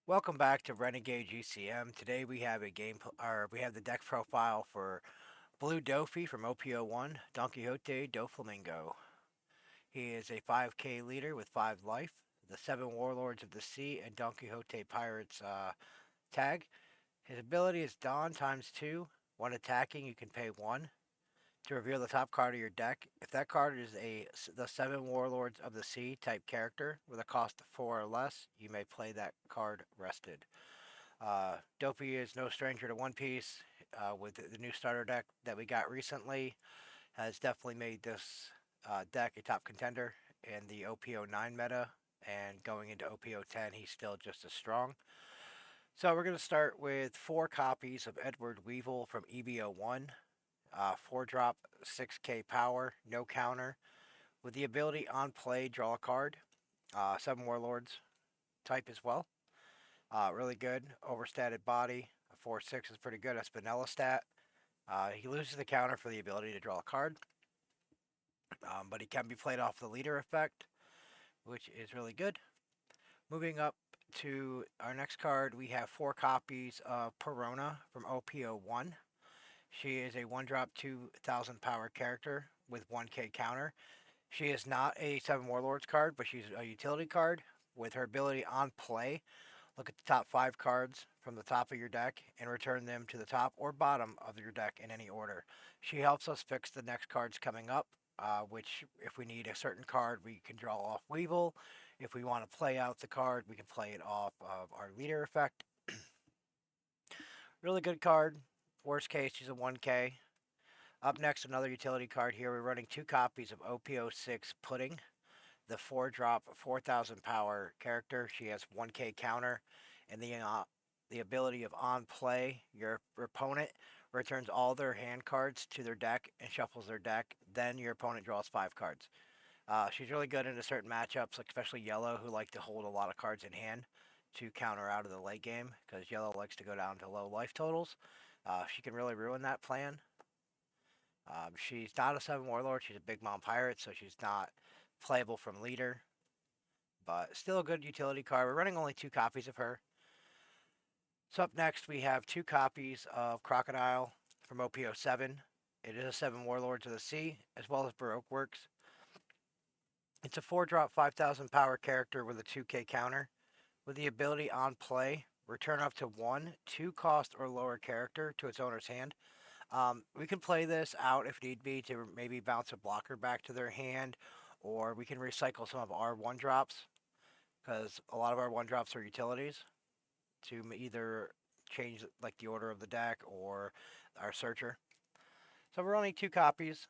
Welcome back to Renegade GCM. Today we have the deck profile for Blue Doffy from OP01, Donquixote, Doflamingo. He is a 5k leader with 5 life, the 7 Warlords of the Sea, and Donquixote Pirates tag. His ability is Dawn times 2. When attacking, you can pay 1 to reveal the top card of your deck. If that card is the 7 Warlords of the Sea type character with a cost of 4 or less, you may play that card rested. Dopey is no stranger to One Piece. With the new starter deck that we got recently, has definitely made this deck a top contender in the OP09 meta. And going into OP010, he's still just as strong. So we're going to start with 4 copies of Edward Weevil from EB01. 4 drop, 6k power, no counter. With the ability on play, draw a card. 7 Warlords type as well. Really good. Overstated body. A 4/6 is pretty good. A Spinella stat. He loses the counter for the ability to draw a card, but he can be played off the leader effect, which is really good. Moving up to our next card, we have 4 copies of Perona from OP01. She is a 1 drop 2000 power character with 1k counter. She is not a 7 Warlords card, but she's a utility card. With her ability on play, look at the top 5 cards from the top of your deck and return them to the top or bottom of your deck in any order. She helps us fix the next cards coming up, which, if we need a certain card, we can draw off Weevil. If we want to play out the card, we can play it off of our leader effect. Really good card. Worst case, she's a 1K. Up next, another utility card here. We're running 2 copies of OP06 Pudding, the 4 drop 4000 power character. She has 1k counter and the ability of on play. Your opponent returns all their hand cards to their deck and shuffles their deck. Then your opponent draws 5 cards. She's really good into certain matchups, like especially yellow, who like to hold a lot of cards in hand to counter out of the late game because yellow likes to go down to low life totals. She can really ruin that plan. She's not a 7 Warlord. She's a Big Mom Pirate, so she's not playable from leader, but still a good utility card. We're running only 2 copies of her. So up next, we have 2 copies of Crocodile from OP07. It is a 7 Warlords of the Sea, as well as Baroque Works. It's a 4 drop 5000 power character with a 2k counter. With the ability on play, return up to 1 2 cost or lower character to its owner's hand. We can play this out if need be to maybe bounce a blocker back to their hand, or we can recycle some of our 1 drops because a lot of our 1 drops are utilities to either change like the order of the deck or our searcher. So we're only 2 copies.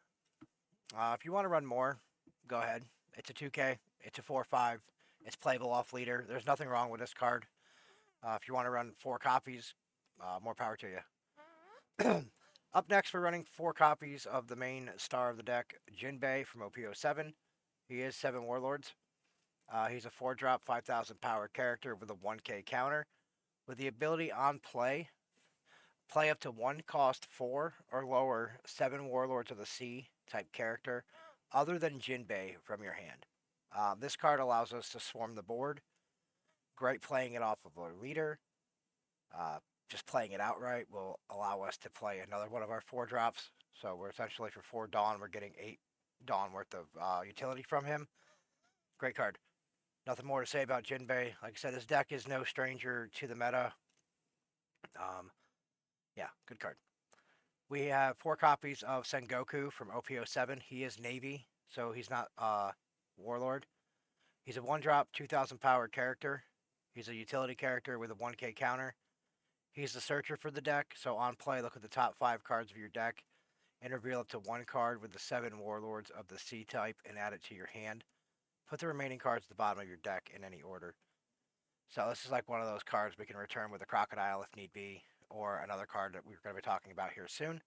If you want to run more, go ahead. It's a 2K. It's a 4/5. It's playable off leader. There's nothing wrong with this card. If you want to run 4 copies, more power to you. Up next, we're running 4 copies of the main star of the deck, Jinbei from OP07. He is 7 Warlords. He's a 4 drop 5000 power character with a 1k counter. With the ability on play, play up to 1 cost 4 or lower 7 Warlords of the Sea type character other than Jinbei from your hand. This card allows us to swarm the board. Great playing it off of our leader. Uh, just playing it outright will allow us to play another one of our 4 drops. So we're essentially for 4 Dawn, we're getting 8 Dawn worth of utility from him. Great card. Nothing more to say about Jinbei. Like I said, this deck is no stranger to the meta. Um, yeah, good card. We have 4 copies of Sengoku from OP07. He is Navy, so he's not Warlord. He's a 1 drop 2000 power character. He's a utility character with a 1k counter. He's the searcher for the deck, so on play, look at the top 5 cards of your deck and reveal up to 1 card with the 7 Warlords of the Sea type and add it to your hand. Put the remaining cards at the bottom of your deck in any order. So this is like one of those cards we can return with a Crocodile if need be, or another card that we're going to be talking about here soon.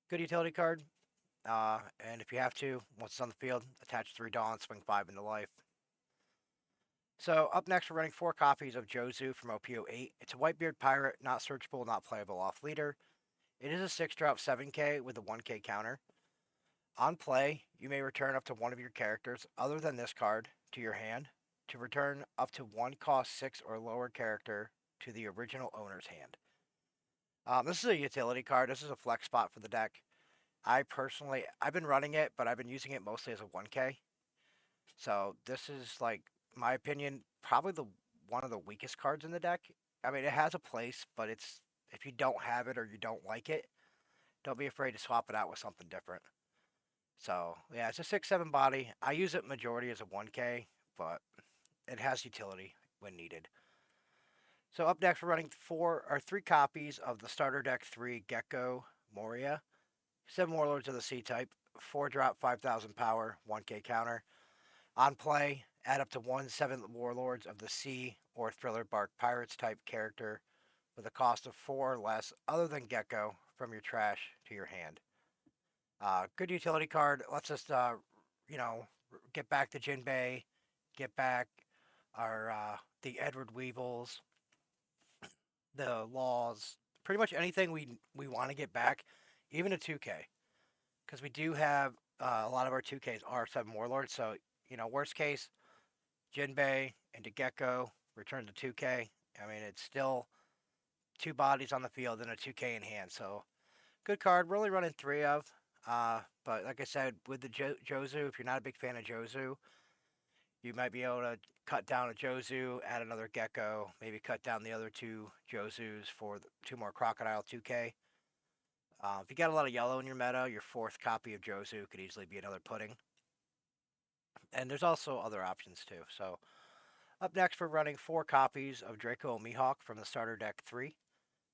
Good utility card. And if you have to, once it's on the field, attach 3 Dawn, swing 5 into life. So up next, we're running 4 copies of Jozu from OP08. It's a Whitebeard pirate, not searchable, not playable off leader. It is a 6 drop 7k with a 1k counter. On play, you may return up to one of your characters other than this card to your hand to return up to one cost 6 or lower character to the original owner's hand. This is a utility card. This is a flex spot for the deck. I've been running it, but I've been using it mostly as a 1K. So this is like, my opinion, probably the one of the weakest cards in the deck. I mean, it has a place, but it's if you don't have it or you don't like it, don't be afraid to swap it out with something different. So yeah, it's a 6/7 body. I use it majority as a 1K, but it has utility when needed. So up next, we're running 3 copies of the starter deck 3 Gecko Moria, 7 Warlords of the Sea type, 4 drop, 5,000 power, 1K counter. On play, add up to 1/7 Warlords of the Sea or Thriller Bark Pirates type character with a cost of 4 or less other than Gecko from your trash to your hand. Good utility card. Lets us, you know, get back the Jinbei, get back our the Edward Weevils, the Laws, pretty much anything we want to get back, even a 2K, because we do have a lot of our 2Ks are 7 Warlords. So worst case, Jinbei into Gecko, return to 2K. I mean, it's still 2 bodies on the field and a 2K in hand. So good card. We're only running 3 of. But like I said, with the Jozu, if you're not a big fan of Jozu, you might be able to cut down a Jozu, add another Gecko, maybe cut down the other 2 Jozus for 2 more Crocodile 2K. If you got a lot of yellow in your meta, your 4th copy of Jozu could easily be another pudding. And there's also other options too. So up next, we're running 4 copies of Draco Mihawk from the starter deck 3.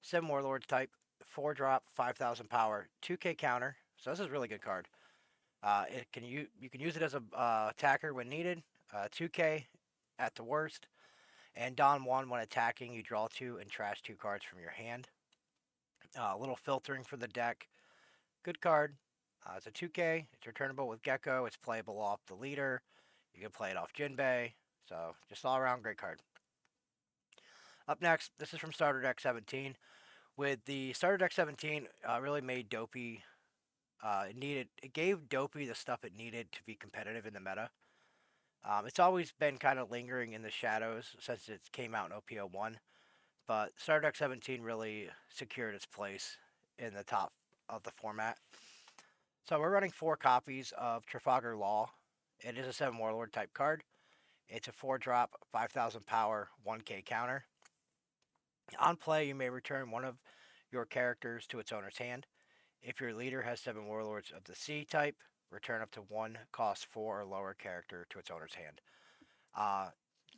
7 Warlords type, 4 drop, 5,000 power, 2K counter. So this is a really good card. You can use it as a attacker when needed, 2K at the worst, and Don 1 when attacking. You draw 2 and trash 2 cards from your hand. A little filtering for the deck. Good card. It's a 2K. It's returnable with Gecko. It's playable off the leader. You can play it off Jinbei. So just all around great card. Up next, this is from Starter Deck 17. With the Starter Deck 17, really made Dopey. It gave Dopey the stuff it needed to be competitive in the meta. It's always been kind of lingering in the shadows since it came out in OP01, but Starter Deck 17 really secured its place in the top of the format. So we're running 4 copies of Trafalgar Law. It is a 7 Warlord type card. It's a 4 drop, 5,000 power, 1K counter. On play, you may return one of your characters to its owner's hand. If your leader has 7 Warlords of the Sea type, return up to 1 cost 4 or lower character to its owner's hand.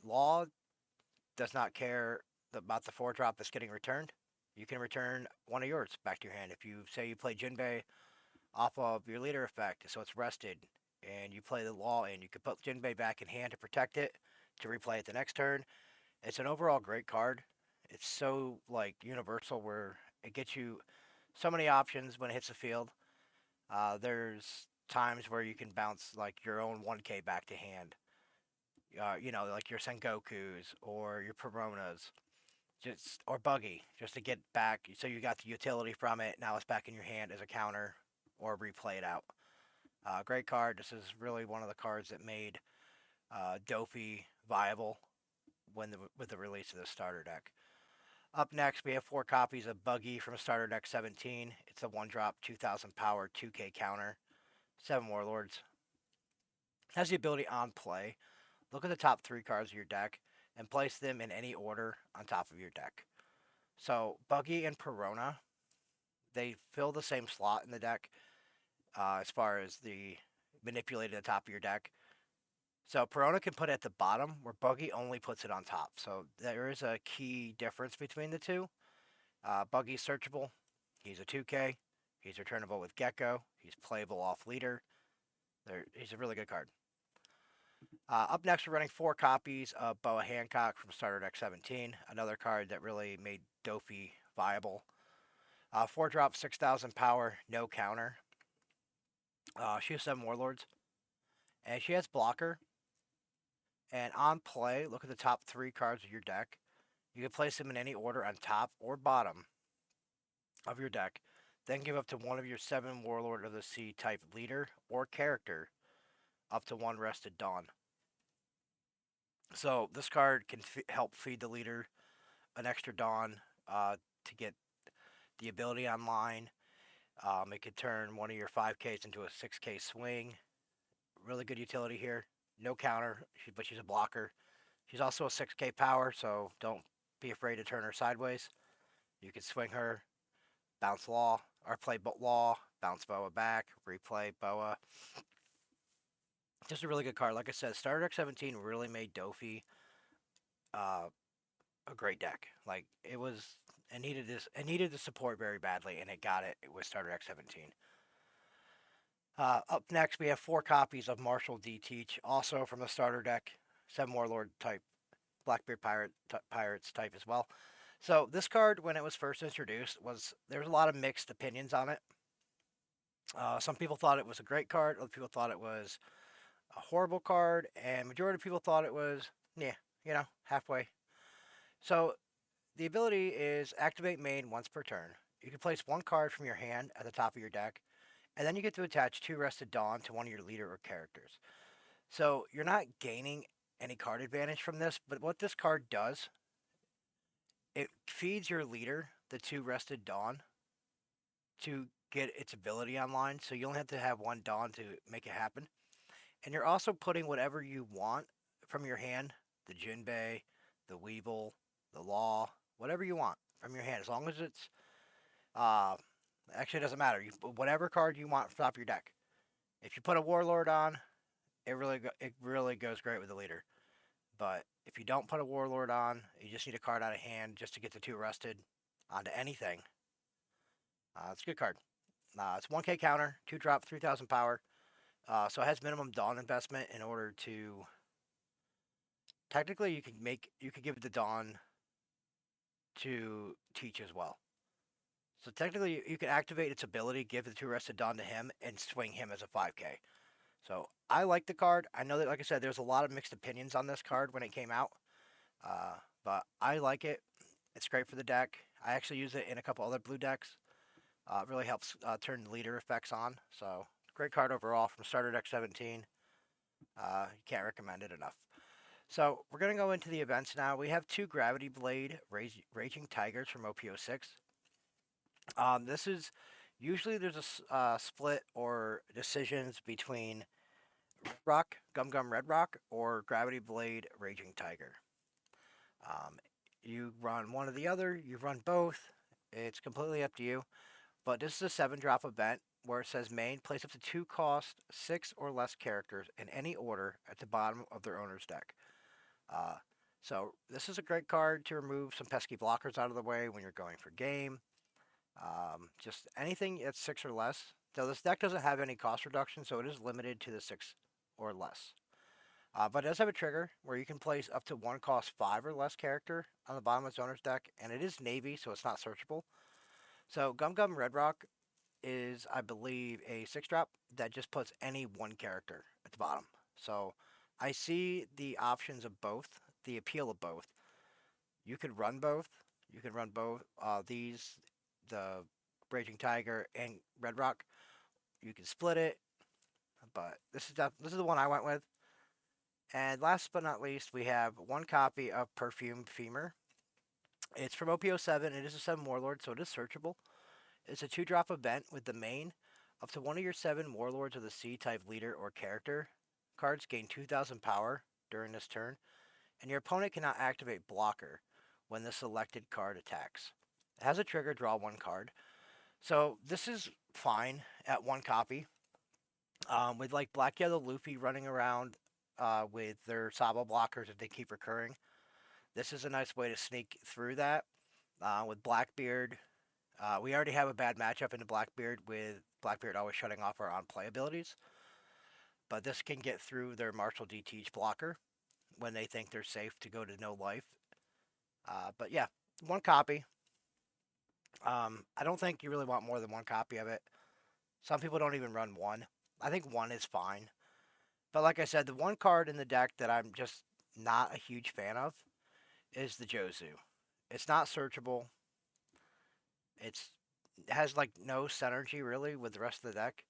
Law does not care about the 4 drop that's getting returned. You can return one of yours back to your hand. If you say you play Jinbei off of your leader effect, so it's rested, and you play the Law in, you can put Jinbei back in hand to protect it, to replay it the next turn. It's an overall great card. It's so universal where it gets you so many options when it hits the field. There's times where you can bounce your own 1K back to hand. Like your Sengokus or your Peronas, or Buggy, just to get back. So you got the utility from it. Now it's back in your hand as a counter, or replay it out. Great card. This is really one of the cards that made Doffy viable with the release of the starter deck. Up next, we have 4 copies of Buggy from Starter Deck 17. It's a 1 drop, 2,000 power, 2K counter, 7 Warlords. Has the ability on play. Look at the top 3 cards of your deck and place them in any order on top of your deck. So Buggy and Perona, they fill the same slot in the deck as far as the manipulating the top of your deck. So Perona can put it at the bottom, where Buggy only puts it on top. So there is a key difference between the two. Buggy's searchable. He's a 2K. He's returnable with Gecko. He's playable off leader. He's a really good card. Up next, we're running 4 copies of Boa Hancock from Starter Deck 17. Another card that really made Doffy viable. 4 drop, 6,000 power, no counter. She has 7 Warlords. And she has blocker. And on play, look at the top 3 cards of your deck. You can place them in any order on top or bottom of your deck. Then give up to one of your 7 Warlord of the Sea type leader or character up to 1 Rested Dawn. So this card can help feed the leader an extra Dawn to get the ability online. It could turn one of your 5Ks into a 6K swing. Really good utility here. No counter, but she's a blocker. She's also a 6K power, so don't be afraid to turn her sideways. You can swing her, bounce Law, or play Law, bounce Boa back, replay Boa. Just a really good card. Like I said, Starter Deck 17 really made Doffy uh, a great deck. Like it was, it needed this, it needed the support very badly, and it got it with Starter Deck 17. Up next, we have 4 copies of Marshall D. Teach, also from the starter deck. 7 Warlord type, Blackbeard Pirates type as well. So this card, when it was first introduced, there was a lot of mixed opinions on it. Some people thought it was a great card. Other people thought it was a horrible card, and majority of people thought it was, yeah, halfway. So the ability is activate main once per turn. You can place 1 card from your hand at the top of your deck, and then you get to attach 2 Rested Dawn to one of your leader or characters. So you're not gaining any card advantage from this, but what this card does, it feeds your leader the 2 Rested Dawn to get its ability online. So you only have to have 1 Dawn to make it happen. And you're also putting whatever you want from your hand, the Jinbei, the Weevil, the Law, whatever you want from your hand, as long as it's uh, actually it doesn't matter. You put whatever card you want from top of your deck. If you put a Warlord on, it really goes great with the leader. But if you don't put a Warlord on, you just need a card out of hand just to get the 2 rusted onto anything. It's a good card. It's 1K counter, 2 drop, 3,000 power. So it has minimum Dawn investment in order to. Technically, you could give the Dawn to Teach as well. So technically, you can activate its ability, give the 2 rested Dawn to him, and swing him as a 5K. So I like the card. I know that, like I said, there's a lot of mixed opinions on this card when it came out, but I like it. It's great for the deck. I actually use it in a couple other blue decks. It really helps turn the leader effects on. So great card overall from Starter Deck 17. You can't recommend it enough. So we're gonna go into the events now. We have 2 Gravity Blade Raging Tigers from OP06. This is usually there's a split or decisions between Red Rock, Gum Gum Red Rock, or Gravity Blade Raging Tiger. Um, you run one or the other, you run both. It's completely up to you. But this is a 7 drop event where it says main, place up to 2 cost 6 or less characters in any order at the bottom of their owner's deck. Uh, so this is a great card to remove some pesky blockers out of the way when you're going for game. Just anything at 6 or less. So this deck doesn't have any cost reduction, so it is limited to the 6 or less. But it does have a trigger where you can place up to 1 cost 5 or less character on the bottom of its owner's deck, and it is Navy, so it's not searchable. So Gum Gum Red Rock is, I believe, a 6 drop that just puts any 1 character at the bottom. So I see the options of both, the appeal of both. You could run both. You could run both these, the Raging Tiger and Red Rock. You can split it, but this is the one I went with. And last but not least, we have 1 copy of Perfume Femur. It's from OP07. It is a 7 Warlord, so it is searchable. It's a 2 drop event with the main. Up to one of your 7 Warlords of the Sea type leader or character cards gain 2,000 power during this turn, and your opponent cannot activate blocker when the selected card attacks. It has a trigger, draw 1 card. So this is fine at 1 copy. With like Black Yellow Luffy running around with their Sabo blockers if they keep recurring. This is a nice way to sneak through that. With Blackbeard, we already have a bad matchup into Blackbeard with Blackbeard always shutting off our on play abilities. But this can get through their Marshall D Teach blocker when they think they're safe to go to no life. But yeah, 1 copy. I don't think you really want more than 1 copy of it. Some people don't even run 1. I think 1 is fine. But like I said, the 1 card in the deck that I'm just not a huge fan of is the Jozu. It's not searchable. It has like no synergy really with the rest of the deck.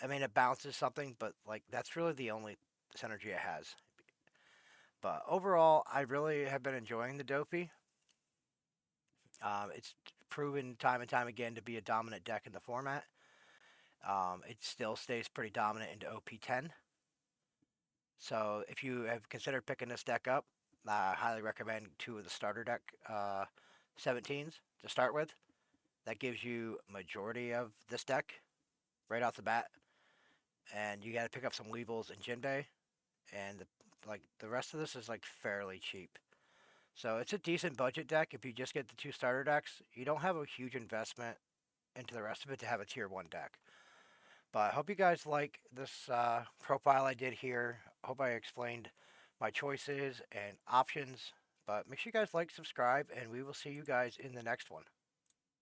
I mean, it bounces something, but like that's really the only synergy it has. But overall, I really have been enjoying the Doffy. It's proven time and time again to be a dominant deck in the format. It still stays pretty dominant into OP10. So if you have considered picking this deck up, I highly recommend two of the starter deck 17s to start with. That gives you majority of this deck right off the bat, and you got to pick up some Weevils and Jinbei, and the rest of this is like fairly cheap. So it's a decent budget deck if you just get the two starter decks. You don't have a huge investment into the rest of it to have a tier 1 deck. But I hope you guys like this profile I did here. I hope I explained my choices and options. But make sure you guys like, subscribe, and we will see you guys in the next one.